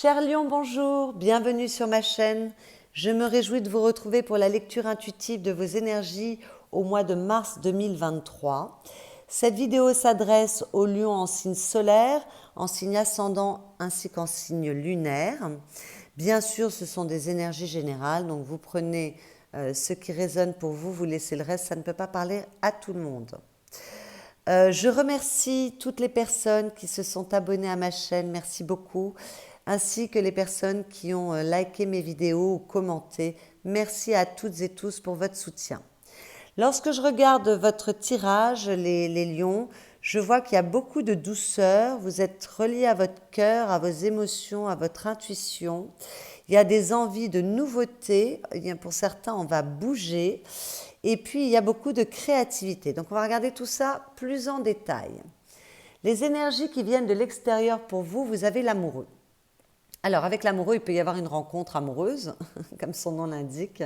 Cher Lion, bonjour, bienvenue sur ma chaîne. Je me réjouis de vous retrouver pour la lecture intuitive de vos énergies au mois de mars 2023. Cette vidéo s'adresse aux lions en signe solaire, en signe ascendant ainsi qu'en signe lunaire. Bien sûr, ce sont des énergies générales, donc vous prenez ce qui résonne pour vous, vous laissez le reste, ça ne peut pas parler à tout le monde. Je remercie toutes les personnes qui se sont abonnées à ma chaîne, merci beaucoup, ainsi que les personnes qui ont liké mes vidéos ou commenté. Merci à toutes et tous pour votre soutien. Lorsque je regarde votre tirage, les lions, je vois qu'il y a beaucoup de douceur, vous êtes reliés à votre cœur, à vos émotions, à votre intuition. Il y a des envies de nouveautés, pour certains on va bouger. Et puis, il y a beaucoup de créativité. Donc, on va regarder tout ça plus en détail. Les énergies qui viennent de l'extérieur pour vous, vous avez l'amoureux. Alors, avec l'amoureux, il peut y avoir une rencontre amoureuse, comme son nom l'indique,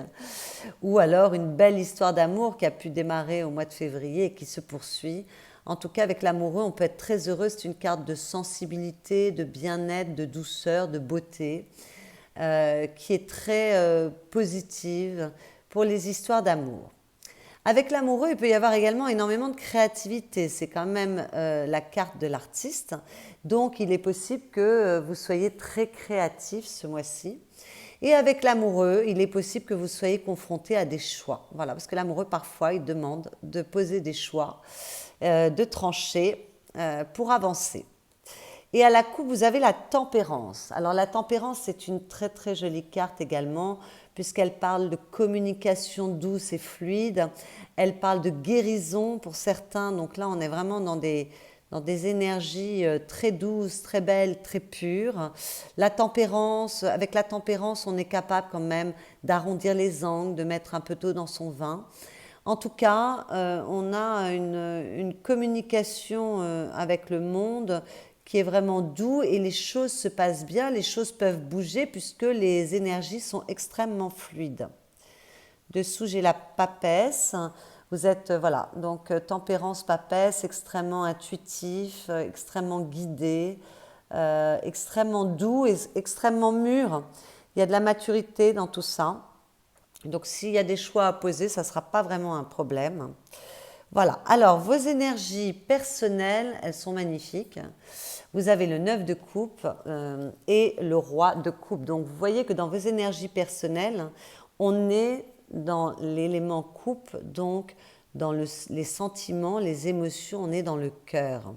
ou alors une belle histoire d'amour qui a pu démarrer au mois de février et qui se poursuit. En tout cas, avec l'amoureux, on peut être très heureux. C'est une carte de sensibilité, de bien-être, de douceur, de beauté, qui est très positive pour les histoires d'amour. Avec l'amoureux, il peut y avoir également énormément de créativité. C'est quand même la carte de l'artiste. Donc, il est possible que vous soyez très créatif ce mois-ci. Et avec l'amoureux, il est possible que vous soyez confronté à des choix. Voilà, parce que l'amoureux, parfois, il demande de poser des choix, de trancher pour avancer. Et à la coupe, vous avez la tempérance. Alors la tempérance, c'est une très très jolie carte également, puisqu'elle parle de communication douce et fluide. Elle parle de guérison pour certains. Donc là, on est vraiment dans des énergies très douces, très belles, très pures. La tempérance, avec la tempérance, on est capable quand même d'arrondir les angles, de mettre un peu d'eau dans son vin. En tout cas, on a une communication avec le monde qui est vraiment doux et les choses se passent bien, les choses peuvent bouger puisque les énergies sont extrêmement fluides. Dessous, j'ai la papesse. Vous êtes, voilà, donc tempérance, papesse, extrêmement intuitif, extrêmement guidé, extrêmement doux et extrêmement mûr. Il y a de la maturité dans tout ça. Donc, s'il y a des choix à poser, ça ne sera pas vraiment un problème. Voilà, alors vos énergies personnelles, elles sont magnifiques. Vous avez le 9 de coupe et le roi de coupe. Donc vous voyez que dans vos énergies personnelles, on est dans l'élément coupe, donc dans les sentiments, les émotions, on est dans le cœur.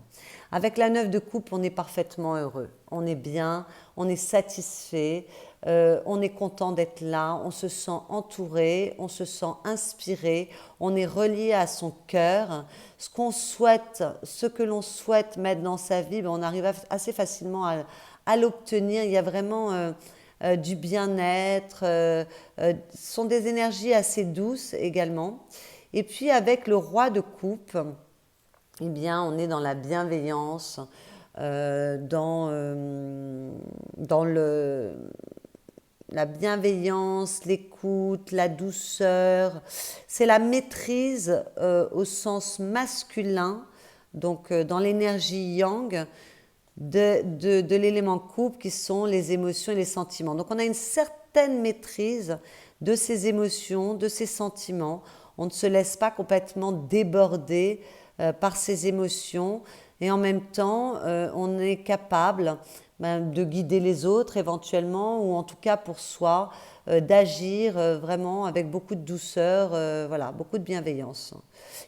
Avec la 9 de coupe, on est parfaitement heureux. On est bien, on est satisfait, on est content d'être là, on se sent entouré, on se sent inspiré, on est relié à son cœur. Ce qu'on souhaite, ce que l'on souhaite mettre dans sa vie, on arrive assez facilement à l'obtenir. Il y a vraiment du bien-être, ce sont des énergies assez douces également. Et puis avec le roi de coupe, eh bien, on est dans la bienveillance, dans la bienveillance, l'écoute, la douceur. C'est la maîtrise au sens masculin, donc dans l'énergie yang, de l'élément couple qui sont les émotions et les sentiments. Donc on a une certaine maîtrise de ces émotions, de ces sentiments. On ne se laisse pas complètement déborder par ces émotions et en même temps on est capable de guider les autres éventuellement ou en tout cas pour soi d'agir vraiment avec beaucoup de douceur, voilà, beaucoup de bienveillance.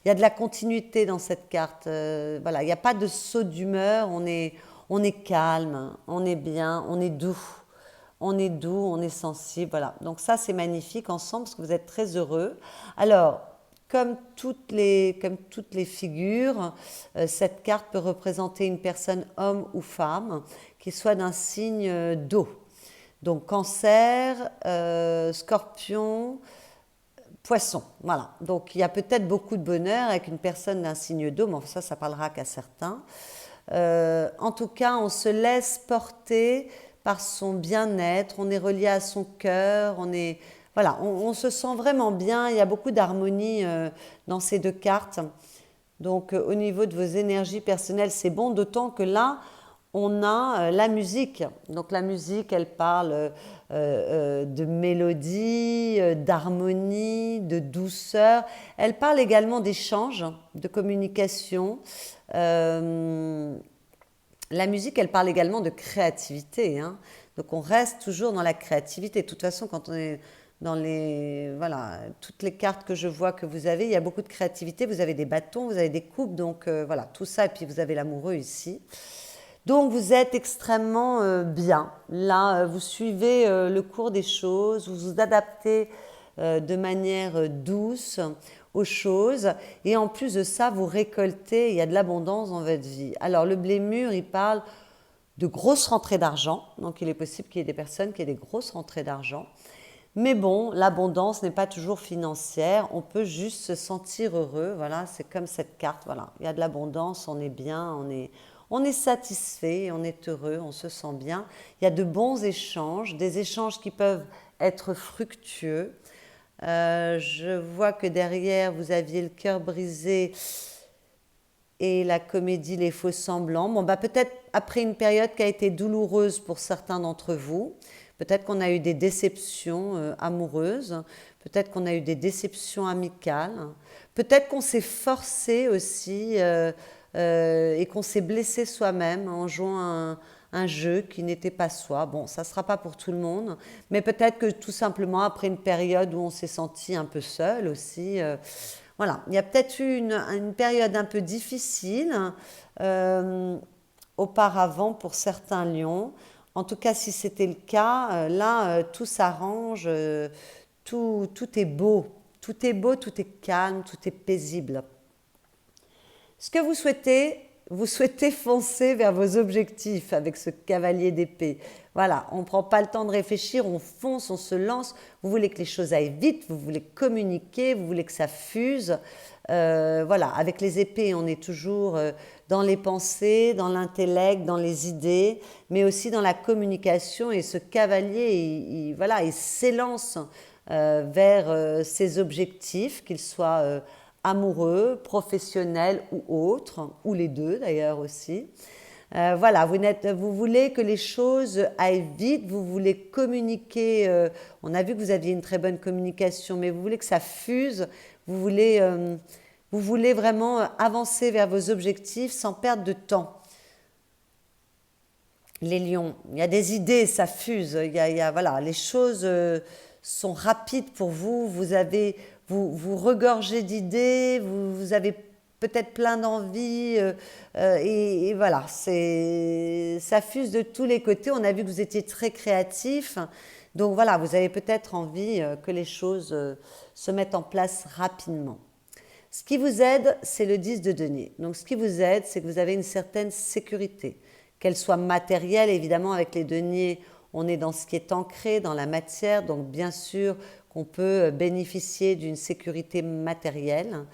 Il y a de la continuité dans cette carte, voilà, il n'y a pas de saut d'humeur, on est calme, on est bien, on est doux. On est doux, on est sensible, voilà. Donc ça, c'est magnifique ensemble parce que vous êtes très heureux. Alors, comme toutes les figures, cette carte peut représenter une personne, homme ou femme, qui soit d'un signe d'eau. Donc cancer, scorpion, poisson. Voilà. Donc il y a peut-être beaucoup de bonheur avec une personne d'un signe d'eau, mais ça parlera qu'à certains. En tout cas, on se laisse porter par son bien-être, on est relié à son cœur, voilà, on se sent vraiment bien, il y a beaucoup d'harmonie dans ces deux cartes. Donc au niveau de vos énergies personnelles, c'est bon, d'autant que là, on a la musique. Donc la musique, elle parle de mélodie, d'harmonie, de douceur. Elle parle également d'échange, de communication. Euh, la musique, elle parle également de créativité, hein. Donc on reste toujours dans la créativité. De toute façon, quand on est dans les, voilà, toutes les cartes que je vois que vous avez, il y a beaucoup de créativité. Vous avez des bâtons, vous avez des coupes, donc voilà, tout ça. Et puis vous avez l'amoureux ici. Donc vous êtes extrêmement bien. Là, vous suivez le cours des choses, vous vous adaptez de manière douce aux choses. Et en plus de ça, vous récoltez, il y a de l'abondance dans votre vie. Alors le blé mûr, il parle de grosses rentrées d'argent. Donc il est possible qu'il y ait des personnes qui aient des grosses rentrées d'argent. Mais bon, l'abondance n'est pas toujours financière. On peut juste se sentir heureux. Voilà, c'est comme cette carte. Voilà, il y a de l'abondance, on est bien, on est satisfait, on est heureux, on se sent bien. Il y a de bons échanges, des échanges qui peuvent être fructueux. Je vois que derrière, vous aviez le cœur brisé et la comédie Les Faux Semblants. Bon, bah peut-être après une période qui a été douloureuse pour certains d'entre vous, peut-être qu'on a eu des déceptions amoureuses, peut-être qu'on a eu des déceptions amicales, peut-être qu'on s'est forcé aussi et qu'on s'est blessé soi-même en jouant un jeu qui n'était pas soi. Bon, ça ne sera pas pour tout le monde, mais peut-être que tout simplement après une période où on s'est senti un peu seul aussi, voilà, il y a peut-être eu une période un peu difficile euh, auparavant pour certains lions. En tout cas, si c'était le cas, là, tout s'arrange, tout est beau. Tout est beau, tout est calme, tout est paisible. Ce que vous souhaitez foncer vers vos objectifs avec ce cavalier d'épée. Voilà, on ne prend pas le temps de réfléchir, on fonce, on se lance. Vous voulez que les choses aillent vite, vous voulez communiquer, vous voulez que ça fuse. Voilà, avec les épées, on est toujours dans les pensées, dans l'intellect, dans les idées, mais aussi dans la communication. Et ce cavalier, voilà, il s'élance vers ses objectifs, qu'ils soient amoureux, professionnels ou autres, ou les deux d'ailleurs aussi. Voilà, vous voulez que les choses aillent vite, vous voulez communiquer. On a vu que vous aviez une très bonne communication, mais vous voulez que ça fuse. Vous voulez vraiment avancer vers vos objectifs sans perdre de temps. Les lions, il y a des idées, ça fuse. Voilà, les choses sont rapides pour vous. Vous regorgez d'idées, vous avez peut-être plein d'envies et voilà, ça fuse de tous les côtés. On a vu que vous étiez très créatif, donc voilà, vous avez peut-être envie que les choses se mettent en place rapidement. Ce qui vous aide, c'est le 10 de denier. Donc ce qui vous aide, c'est que vous avez une certaine sécurité, qu'elle soit matérielle. Évidemment, avec les deniers, on est dans ce qui est ancré, dans la matière, donc bien sûr qu'on peut bénéficier d'une sécurité matérielle,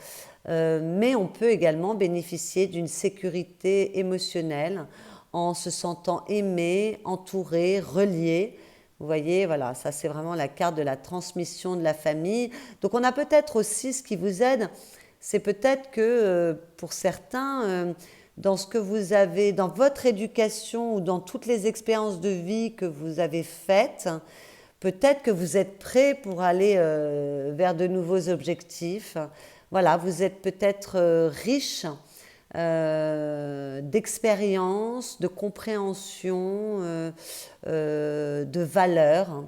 mais on peut également bénéficier d'une sécurité émotionnelle en se sentant aimé, entouré, relié. Vous voyez, voilà, ça c'est vraiment la carte de la transmission de la famille. Donc on a peut-être aussi ce qui vous aide, c'est peut-être que pour certains, dans ce que vous avez, dans votre éducation ou dans toutes les expériences de vie que vous avez faites, peut-être que vous êtes prêt pour aller vers de nouveaux objectifs. Voilà, vous êtes peut-être riche d'expérience, de compréhension, de valeurs.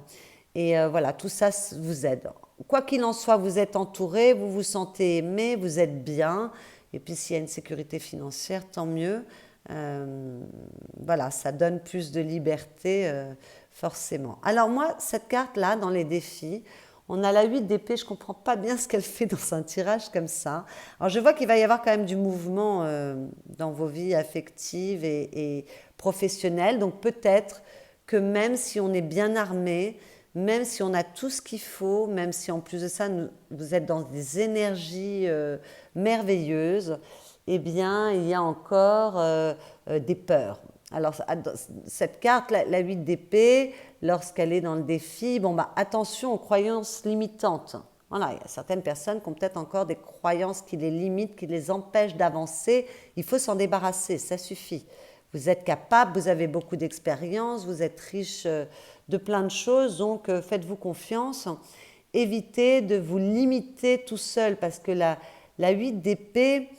Et voilà, tout ça vous aide. Quoi qu'il en soit, vous êtes entouré, vous vous sentez aimé, vous êtes bien. Et puis s'il y a une sécurité financière, tant mieux. Voilà, ça donne plus de liberté, forcément. Alors moi, cette carte-là, dans les défis, on a la 8 d'épée, je ne comprends pas bien ce qu'elle fait dans un tirage comme ça. Alors je vois qu'il va y avoir quand même du mouvement dans vos vies affectives et professionnelles. Donc peut-être que même si on est bien armé, même si on a tout ce qu'il faut, même si en plus de ça, vous êtes dans des énergies merveilleuses, eh bien, il y a encore des peurs. Alors, cette carte, la 8 d'épée, lorsqu'elle est dans le défi, bon, bah, attention aux croyances limitantes. Voilà, il y a certaines personnes qui ont peut-être encore des croyances qui les limitent, qui les empêchent d'avancer. Il faut s'en débarrasser, ça suffit. Vous êtes capable, vous avez beaucoup d'expérience, vous êtes riche de plein de choses, donc faites-vous confiance. Évitez de vous limiter tout seul, parce que la 8 d'épée,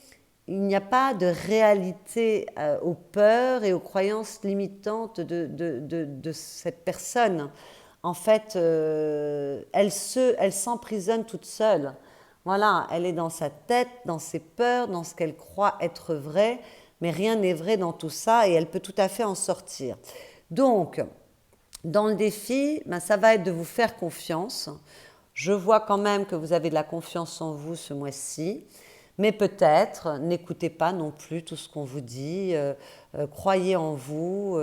il n'y a pas de réalité aux peurs et aux croyances limitantes de cette personne. En fait, elle s'emprisonne toute seule. Voilà, elle est dans sa tête, dans ses peurs, dans ce qu'elle croit être vrai, mais rien n'est vrai dans tout ça et elle peut tout à fait en sortir. Donc, dans le défi, ben, ça va être de vous faire confiance. Je vois quand même que vous avez de la confiance en vous ce mois-ci, mais peut-être n'écoutez pas non plus tout ce qu'on vous dit, croyez en vous,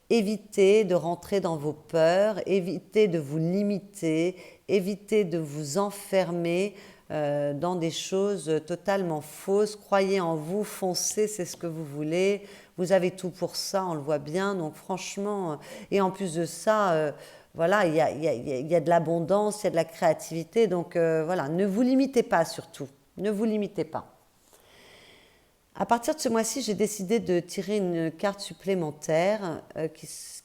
évitez de rentrer dans vos peurs, évitez de vous limiter, évitez de vous enfermer dans des choses totalement fausses. Croyez en vous, foncez, c'est ce que vous voulez. Vous avez tout pour ça, on le voit bien. Donc franchement, et en plus de ça, voilà, il y a de l'abondance, il y a de la créativité. Donc voilà, ne vous limitez pas surtout. Ne vous limitez pas. À partir de ce mois-ci, j'ai décidé de tirer une carte supplémentaire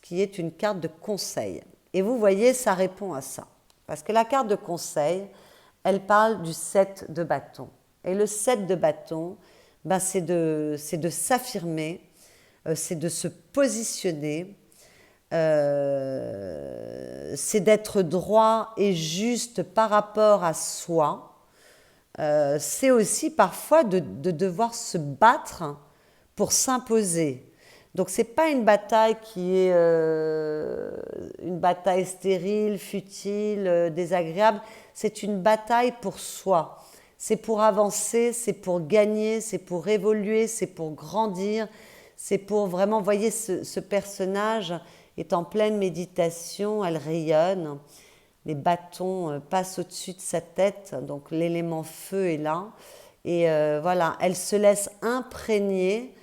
qui est une carte de conseil. Et vous voyez, ça répond à ça. Parce que la carte de conseil, elle parle du 7 de bâton. Et le 7 de bâton, ben c'est de s'affirmer, c'est de se positionner, c'est d'être droit et juste par rapport à soi. C'est aussi parfois de devoir se battre pour s'imposer. Donc c'est pas une bataille qui est une bataille stérile, futile, désagréable. C'est une bataille pour soi. C'est pour avancer, c'est pour gagner, c'est pour évoluer, c'est pour grandir. C'est pour vraiment, voyez, ce personnage est en pleine méditation, elle rayonne. Les bâtons passent au-dessus de sa tête, donc l'élément feu est là. Et voilà, elle se laisse imprégner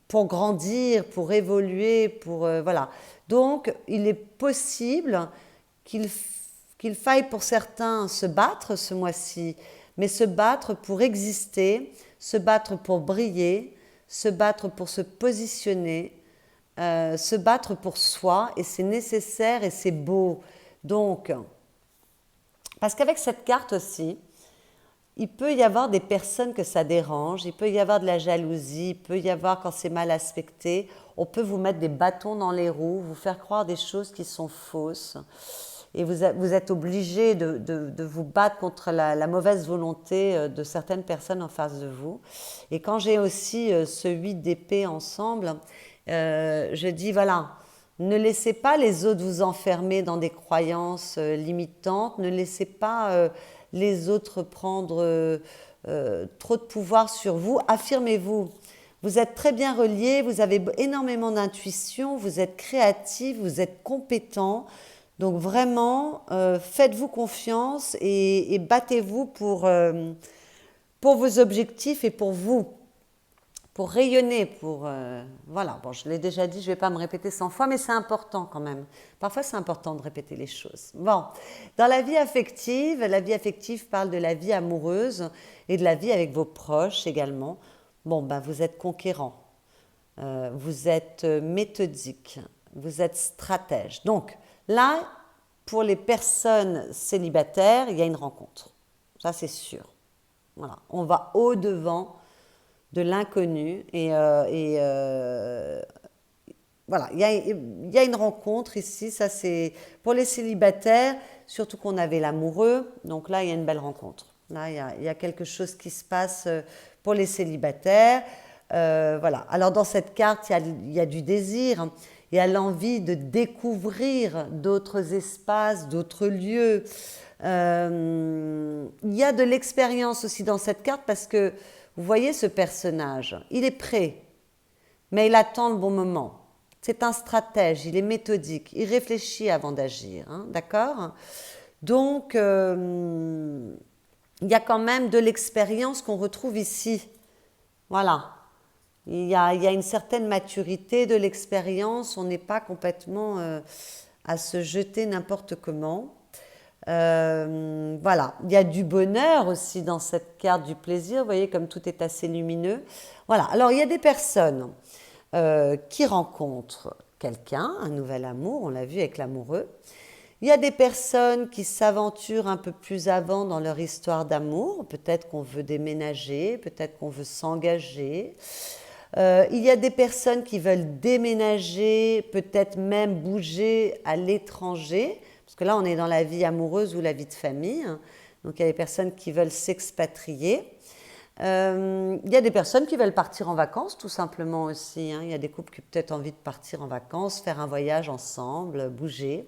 pour grandir, pour évoluer, pour voilà. Donc, il est possible qu'il faille pour certains se battre ce mois-ci, mais se battre pour exister, se battre pour briller, se battre pour se positionner, se battre pour soi, et c'est nécessaire et c'est beau. Donc, parce qu'avec cette carte aussi, il peut y avoir des personnes que ça dérange, il peut y avoir de la jalousie, il peut y avoir, quand c'est mal aspecté, on peut vous mettre des bâtons dans les roues, vous faire croire des choses qui sont fausses. Et vous êtes obligé de vous battre contre la mauvaise volonté de certaines personnes en face de vous. Et quand j'ai aussi ce 8 d'épée ensemble, je dis voilà, ne laissez pas les autres vous enfermer dans des croyances limitantes, ne laissez pas les autres prendre trop de pouvoir sur vous, affirmez-vous. Vous êtes très bien reliés, vous avez énormément d'intuition, vous êtes créatif, vous êtes compétent. Donc vraiment, faites-vous confiance et battez-vous pour vos objectifs et pour vous, pour rayonner, pour... voilà, bon, je l'ai déjà dit, je ne vais pas me répéter 100 fois, mais c'est important quand même. Parfois, c'est important de répéter les choses. Bon, dans la vie affective parle de la vie amoureuse et de la vie avec vos proches également. Bon, ben, vous êtes conquérant, vous êtes méthodique, vous êtes stratège. Donc, là, pour les personnes célibataires, il y a une rencontre. Ça, c'est sûr. Voilà. On va au-devant de l'inconnu et voilà, il y a une rencontre ici. Ça, c'est pour les célibataires, surtout qu'on avait l'amoureux. Donc là, il y a une belle rencontre. Là, il y a quelque chose qui se passe pour les célibataires. Voilà. Alors, dans cette carte, il y a du désir. Il y a l'envie de découvrir d'autres espaces, d'autres lieux. Il y a de l'expérience aussi dans cette carte parce que vous voyez ce personnage, il est prêt, mais il attend le bon moment. C'est un stratège, il est méthodique, il réfléchit avant d'agir, hein, d'accord? Donc, il y a quand même de l'expérience qu'on retrouve ici. Voilà. Il y a une certaine maturité de l'expérience, on n'est pas complètement à se jeter n'importe comment. Voilà, il y a du bonheur aussi dans cette carte du plaisir. Vous voyez comme tout est assez lumineux. Voilà, alors il y a des personnes qui rencontrent quelqu'un, un nouvel amour, on l'a vu avec l'amoureux. Il y a des personnes qui s'aventurent un peu plus avant dans leur histoire d'amour. Peut-être qu'on veut déménager, peut-être qu'on veut s'engager. Il y a des personnes qui veulent déménager, peut-être même bouger à l'étranger, parce que là on est dans la vie amoureuse ou la vie de famille. Donc il y a des personnes qui veulent s'expatrier. Il y a des personnes qui veulent partir en vacances tout simplement aussi. Il y a des couples qui ont peut-être envie de partir en vacances, faire un voyage ensemble, bouger.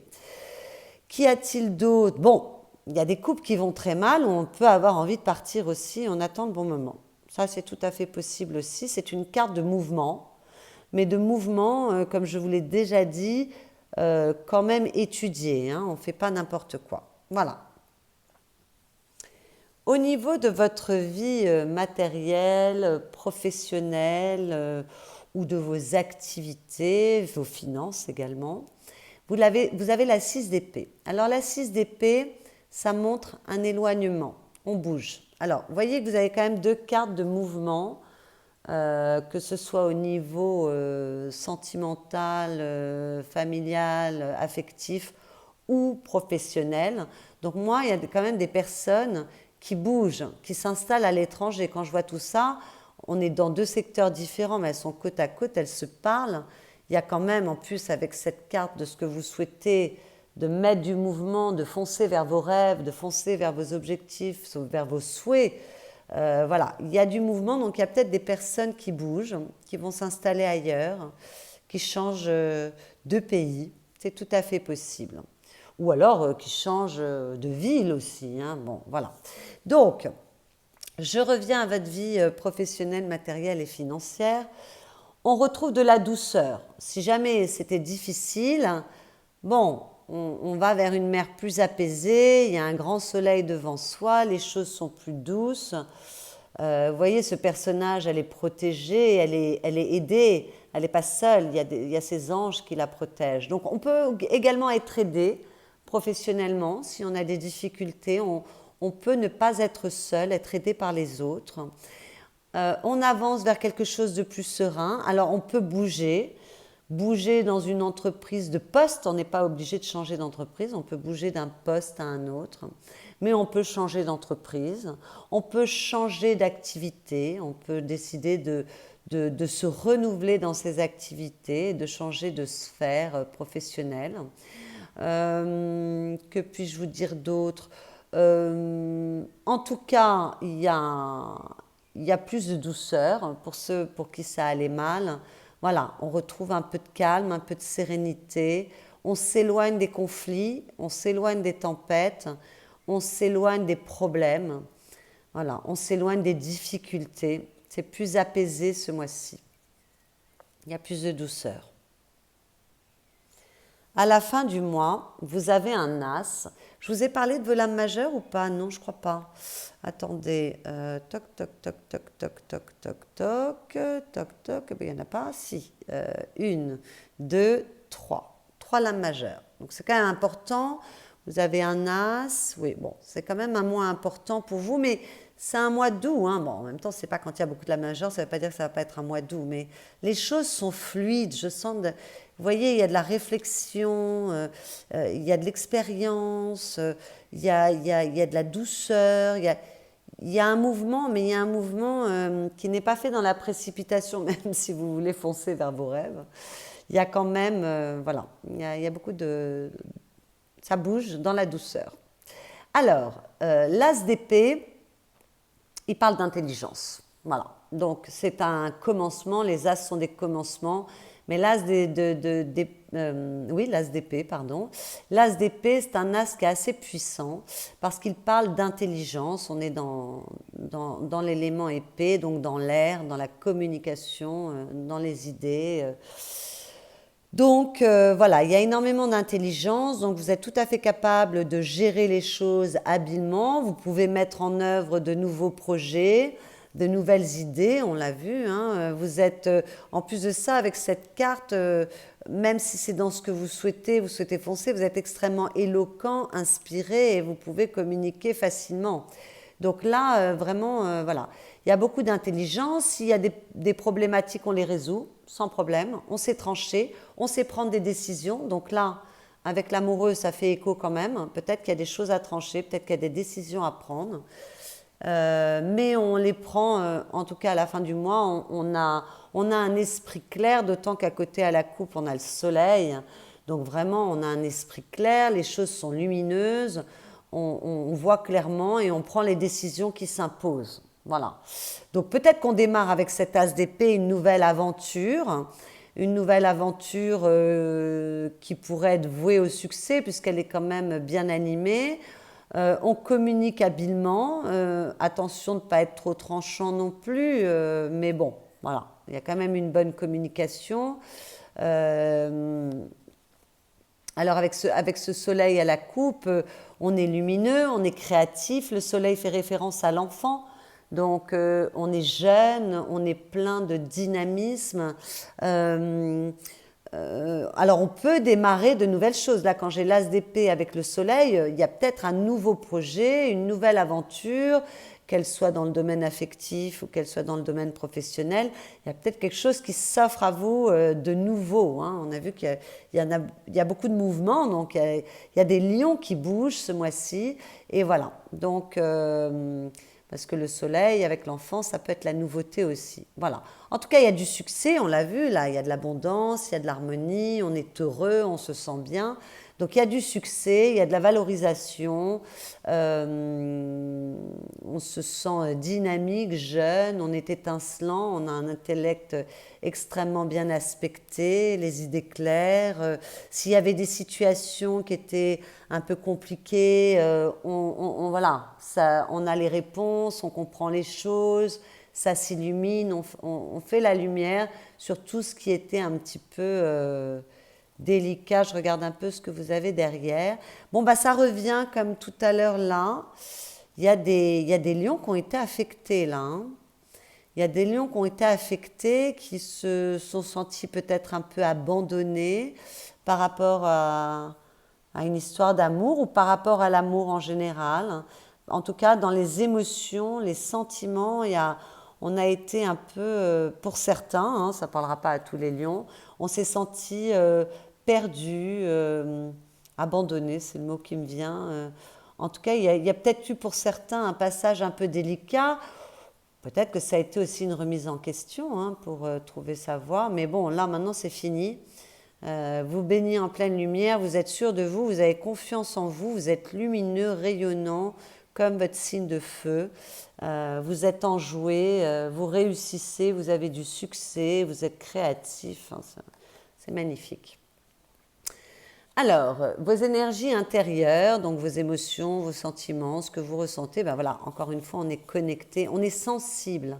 Qu'y a-t-il d'autre? Bon, il y a des couples qui vont très mal où on peut avoir envie de partir aussi, on attend le bon moment. Ça, c'est tout à fait possible aussi. C'est une carte de mouvement, mais de mouvement, comme je vous l'ai déjà dit, quand même étudié. On ne fait pas n'importe quoi. Voilà. Au niveau de votre vie matérielle, professionnelle ou de vos activités, vos finances également, vous avez la 6 d'épée. Alors la 6 d'épée, ça montre un éloignement, on bouge. Alors, vous voyez que vous avez quand même deux cartes de mouvement, que ce soit au niveau sentimental, familial, affectif ou professionnel. Donc moi, il y a quand même des personnes qui bougent, qui s'installent à l'étranger. Quand je vois tout ça, on est dans deux secteurs différents, mais elles sont côte à côte, elles se parlent. Il y a quand même, en plus, avec cette carte de ce que vous souhaitez, de mettre du mouvement, de foncer vers vos rêves, de foncer vers vos objectifs, vers vos souhaits. Voilà, il y a du mouvement, donc il y a peut-être des personnes qui bougent, qui vont s'installer ailleurs, qui changent de pays. C'est tout à fait possible. Ou alors qui changent de ville aussi. Bon, voilà. Donc, je reviens à votre vie professionnelle, matérielle et financière. On retrouve de la douceur. Si jamais c'était difficile, bon, on va vers une mer plus apaisée, il y a un grand soleil devant soi, les choses sont plus douces. Vous voyez, ce personnage, elle est protégée, elle est aidée, elle n'est pas seule, il y a ces anges qui la protègent. Donc on peut également être aidé professionnellement, si on a des difficultés, on peut ne pas être seul, être aidé par les autres. On avance vers quelque chose de plus serein. Alors on peut bouger dans une entreprise de poste, on n'est pas obligé de changer d'entreprise, on peut bouger d'un poste à un autre, mais on peut changer d'entreprise, on peut changer d'activité, on peut décider de se renouveler dans ses activités, de changer de sphère professionnelle. Que puis-je vous dire d'autre? En tout cas, il y a plus de douceur pour ceux pour qui ça allait mal. Voilà, on retrouve un peu de calme, un peu de sérénité. On s'éloigne des conflits, on s'éloigne des tempêtes, on s'éloigne des problèmes. Voilà, on s'éloigne des difficultés. C'est plus apaisé ce mois-ci. Il y a plus de douceur. À la fin du mois, vous avez un as. Je vous ai parlé de vos lames majeures ou pas? Non, je crois pas. Attendez. Toc, toc, toc, toc, toc, toc, toc, toc, toc, toc. Il n'y en a pas? Si. Une, deux, trois. Trois lames majeures. Donc c'est quand même important. Vous avez un as. Oui, bon, c'est quand même un mois important pour vous, mais c'est un mois d'août. Bon, en même temps, c'est pas quand il y a beaucoup de lames majeures, ça ne veut pas dire que ça va pas être un mois d'août, mais les choses sont fluides. Je sens vous voyez, il y a de la réflexion, il y a de l'expérience, il y a de la douceur, il y a un mouvement, mais il y a un mouvement qui n'est pas fait dans la précipitation, même si vous voulez foncer vers vos rêves. Il y a quand même, voilà, il y a beaucoup de... Ça bouge dans la douceur. Alors, l'as d'épée, il parle d'intelligence. Voilà, donc c'est un commencement, les as sont des commencements. Mais l'as l'as d'épée, pardon. L'as d'épée, c'est un as qui est assez puissant parce qu'il parle d'intelligence. On est dans l'élément épée, donc dans l'air, dans la communication, dans les idées. Donc voilà, il y a énormément d'intelligence, donc vous êtes tout à fait capable de gérer les choses habilement. Vous pouvez mettre en œuvre de nouveaux projets. de nouvelles idées, on l'a vu, hein. Vous êtes, en plus de ça, avec cette carte, même si c'est dans ce que vous souhaitez foncer, vous êtes extrêmement éloquent, inspiré et vous pouvez communiquer facilement. Donc là, vraiment, voilà. Il y a beaucoup d'intelligence. S'il y a des problématiques, on les résout sans problème. On sait trancher, on sait prendre des décisions. Donc là, avec l'amoureux, ça fait écho quand même. Peut-être qu'il y a des choses à trancher, peut-être qu'il y a des décisions à prendre. Mais on les prend, en tout cas à la fin du mois, on a un esprit clair, d'autant qu'à côté à la coupe, on a le soleil. Donc vraiment, on a un esprit clair, les choses sont lumineuses, on voit clairement et on prend les décisions qui s'imposent. Voilà. Donc peut-être qu'on démarre avec cet as d'épée une nouvelle aventure qui pourrait être vouée au succès puisqu'elle est quand même bien animée. On communique habilement, attention de ne pas être trop tranchant non plus, mais bon, voilà, il y a quand même une bonne communication. Alors avec ce soleil à la coupe, on est lumineux, on est créatif, le soleil fait référence à l'enfant, donc on est jeune, on est plein de dynamisme. Alors on peut démarrer de nouvelles choses. Là, quand j'ai l'as d'épée avec le soleil, il y a peut-être un nouveau projet, une nouvelle aventure, qu'elle soit dans le domaine affectif ou qu'elle soit dans le domaine professionnel. Il y a peut-être quelque chose qui s'offre à vous de nouveau, hein. On a vu il y a beaucoup de mouvements, donc il y a des lions qui bougent ce mois-ci. Et voilà, donc parce que le soleil avec l'enfant, ça peut être la nouveauté aussi. Voilà. En tout cas, il y a du succès, on l'a vu, là, il y a de l'abondance, il y a de l'harmonie, on est heureux, on se sent bien. Donc il y a du succès, il y a de la valorisation, on se sent dynamique, jeune, on est étincelant, on a un intellect extrêmement bien aspecté, les idées claires. S'il y avait des situations qui étaient un peu compliquées, voilà, ça, on a les réponses, on comprend les choses, ça s'illumine, on fait la lumière sur tout ce qui était un petit peu délicat. Je regarde un peu ce que vous avez derrière. Bon, bah ça revient comme tout à l'heure là. Il y a des lions qui ont été affectés là, hein. Il y a des lions qui ont été affectés, qui se sont sentis peut-être un peu abandonnés par rapport à une histoire d'amour ou par rapport à l'amour en général. En tout cas, dans les émotions, les sentiments, on a été un peu, pour certains, hein, ça ne parlera pas à tous les lions, on s'est senti perdu, abandonné, c'est le mot qui me vient. En tout cas, il y a peut-être eu pour certains un passage un peu délicat. Peut-être que ça a été aussi une remise en question, hein, pour trouver sa voie. Mais bon, là, maintenant, c'est fini. Vous baignez en pleine lumière, vous êtes sûr de vous, vous avez confiance en vous, vous êtes lumineux, rayonnant, comme votre signe de feu. Vous êtes enjoué, vous réussissez, vous avez du succès, vous êtes créatif. Hein, c'est magnifique. Alors, vos énergies intérieures, donc vos émotions, vos sentiments, ce que vous ressentez, ben voilà, encore une fois, on est connecté, on est sensible.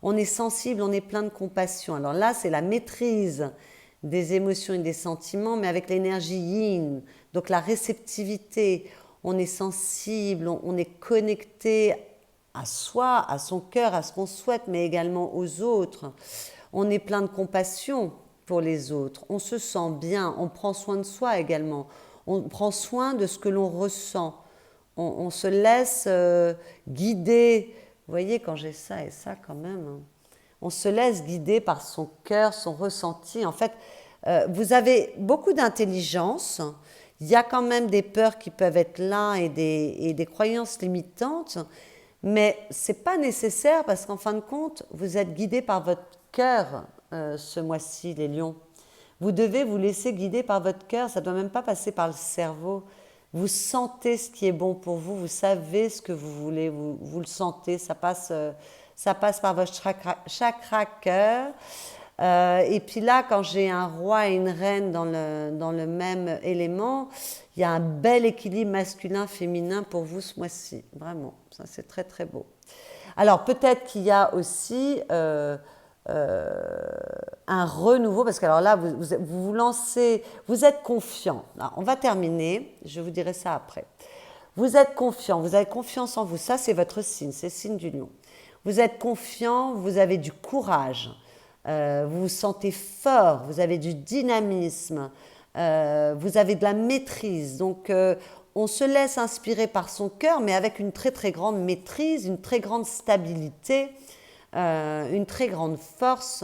On est sensible, on est plein de compassion. Alors là, c'est la maîtrise des émotions et des sentiments, mais avec l'énergie yin, donc la réceptivité. On est sensible, on est connecté à soi, à son cœur, à ce qu'on souhaite, mais également aux autres. On est plein de compassion pour les autres, on se sent bien, on prend soin de soi également, on prend soin de ce que l'on ressent, on se laisse guider. Vous voyez, quand j'ai ça et ça quand même, hein, on se laisse guider par son cœur, son ressenti. En fait, vous avez beaucoup d'intelligence, il y a quand même des peurs qui peuvent être là et des croyances limitantes, mais ce n'est pas nécessaire parce qu'en fin de compte, vous êtes guidé par votre cœur ce mois-ci, les lions. Vous devez vous laisser guider par votre cœur, ça ne doit même pas passer par le cerveau. Vous sentez ce qui est bon pour vous, vous savez ce que vous voulez, vous le sentez, ça passe par votre chakra cœur. Et puis là, quand j'ai un roi et une reine dans le même élément, il y a un bel équilibre masculin-féminin pour vous ce mois-ci. Vraiment, ça c'est très très beau. Alors peut-être qu'il y a aussi un renouveau, parce que alors là, vous lancez, vous êtes confiant. Alors, on va terminer, je vous dirai ça après. Vous êtes confiant, vous avez confiance en vous, ça c'est votre signe, c'est le signe du lion. Vous êtes confiant, vous avez du courage, vous vous sentez fort, vous avez du dynamisme, vous avez de la maîtrise. Donc, on se laisse inspirer par son cœur, mais avec une très très grande maîtrise, une très grande stabilité, une très grande force,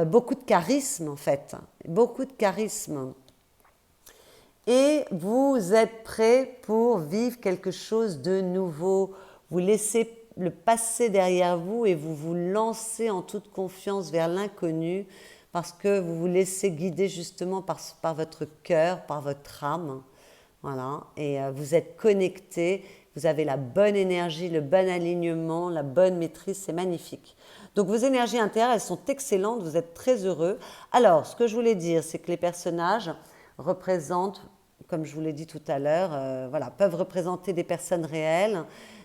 beaucoup de charisme en fait, beaucoup de charisme. Et vous êtes prêt pour vivre quelque chose de nouveau. Vous laissez le passé derrière vous et vous vous lancez en toute confiance vers l'inconnu parce que vous vous laissez guider justement par votre cœur, par votre âme. Voilà. Et vous êtes connecté, vous avez la bonne énergie, le bon alignement, la bonne maîtrise, c'est magnifique. Donc vos énergies intérieures, elles sont excellentes, vous êtes très heureux. Alors, ce que je voulais dire, c'est que les personnages représentent, comme je vous l'ai dit tout à l'heure, voilà, peuvent représenter des personnes réelles.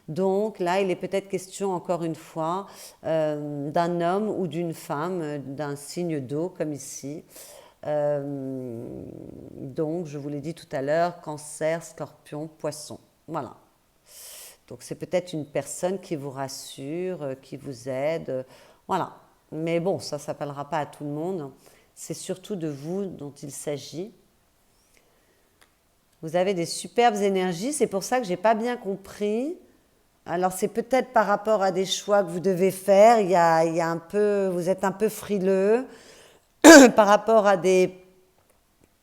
Donc là, il est peut-être question, encore une fois, d'un homme ou d'une femme, d'un signe d'eau, comme ici. Donc, je vous l'ai dit tout à l'heure, cancer, scorpion, poisson. Voilà. Donc, c'est peut-être une personne qui vous rassure, qui vous aide. Voilà. Mais bon, ça ne s'appellera pas à tout le monde. C'est surtout de vous dont il s'agit. Vous avez des superbes énergies. C'est pour ça que je n'ai pas bien compris. Alors, c'est peut-être par rapport à des choix que vous devez faire. Il y a un peu, vous êtes un peu frileux. Par rapport à des,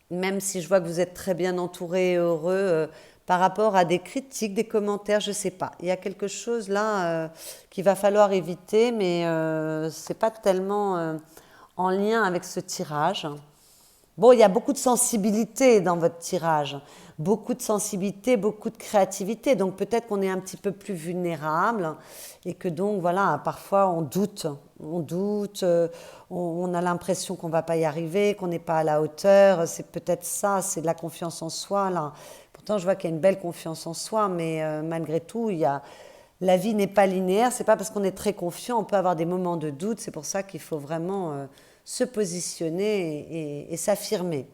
même si je vois que vous êtes très bien entouré et heureux, par rapport à des critiques, des commentaires, je ne sais pas. Il y a quelque chose là qu'il va falloir éviter, mais ce n'est pas tellement en lien avec ce tirage. Bon, il y a beaucoup de sensibilité dans votre tirage, beaucoup de sensibilité, beaucoup de créativité. Donc peut-être qu'on est un petit peu plus vulnérable et que donc voilà, parfois on doute, on a l'impression qu'on ne va pas y arriver, qu'on n'est pas à la hauteur. C'est peut-être ça, c'est de la confiance en soi là. Pourtant, je vois qu'il y a une belle confiance en soi, mais malgré tout, la vie n'est pas linéaire. C'est pas parce qu'on est très confiant, on peut avoir des moments de doute. C'est pour ça qu'il faut vraiment se positionner et s'affirmer.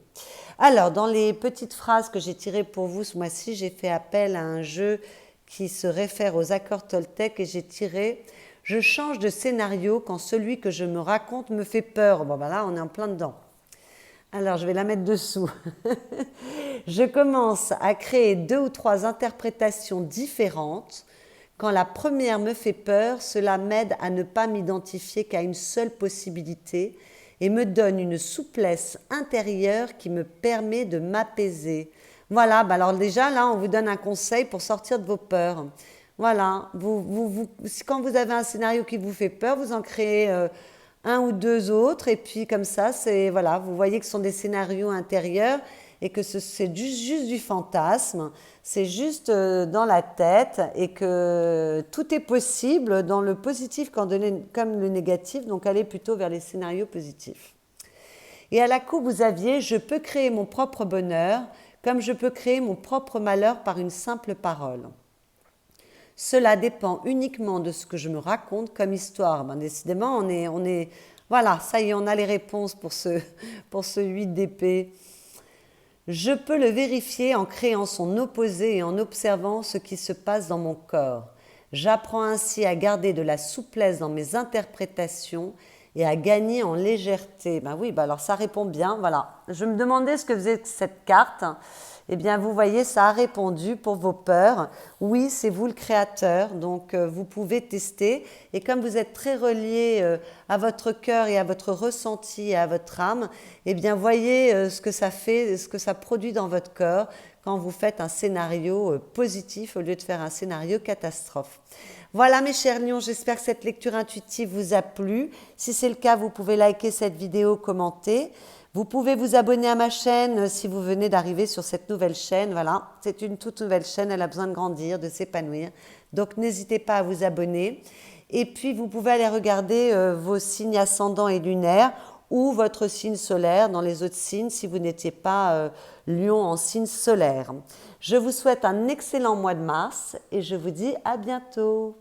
Alors, dans les petites phrases que j'ai tirées pour vous ce mois-ci, j'ai fait appel à un jeu qui se réfère aux accords Toltec et j'ai tiré « Je change de scénario quand celui que je me raconte me fait peur ». Bon, ben là, on est en plein dedans. Alors, je vais la mettre dessous. Je commence à créer 2 ou 3 interprétations différentes. Quand la première me fait peur, cela m'aide à ne pas m'identifier qu'à une seule possibilité et me donne une souplesse intérieure qui me permet de m'apaiser. Voilà, bah alors déjà là, on vous donne un conseil pour sortir de vos peurs. Voilà, quand vous avez un scénario qui vous fait peur, vous en créez un ou 2 autres et puis comme ça, voilà, vous voyez que ce sont des scénarios intérieurs et que c'est juste du fantasme, c'est juste dans la tête et que tout est possible dans le positif comme le négatif, donc allez plutôt vers les scénarios positifs. Et à la coupe, vous aviez « Je peux créer mon propre bonheur comme je peux créer mon propre malheur par une simple parole. Cela dépend uniquement de ce que je me raconte comme histoire. » Ben, décidément, voilà, ça y est, on a les réponses pour ce 8 d'épée. Je peux le vérifier en créant son opposé et en observant ce qui se passe dans mon corps. J'apprends ainsi à garder de la souplesse dans mes interprétations et à gagner en légèreté. Ben oui, ben alors ça répond bien, voilà. Je me demandais ce que faisait cette carte. Eh bien, vous voyez, ça a répondu pour vos peurs. Oui, c'est vous le créateur, donc vous pouvez tester. Et comme vous êtes très relié à votre cœur et à votre ressenti et à votre âme, eh bien, voyez ce que ça fait, ce que ça produit dans votre corps quand vous faites un scénario positif au lieu de faire un scénario catastrophe. Voilà mes chers lions, j'espère que cette lecture intuitive vous a plu. Si c'est le cas, vous pouvez liker cette vidéo, commenter. Vous pouvez vous abonner à ma chaîne si vous venez d'arriver sur cette nouvelle chaîne. Voilà, c'est une toute nouvelle chaîne, elle a besoin de grandir, de s'épanouir. Donc n'hésitez pas à vous abonner. Et puis vous pouvez aller regarder vos signes ascendants et lunaires ou votre signe solaire dans les autres signes si vous n'étiez pas lion en signe solaire. Je vous souhaite un excellent mois de mars et je vous dis à bientôt.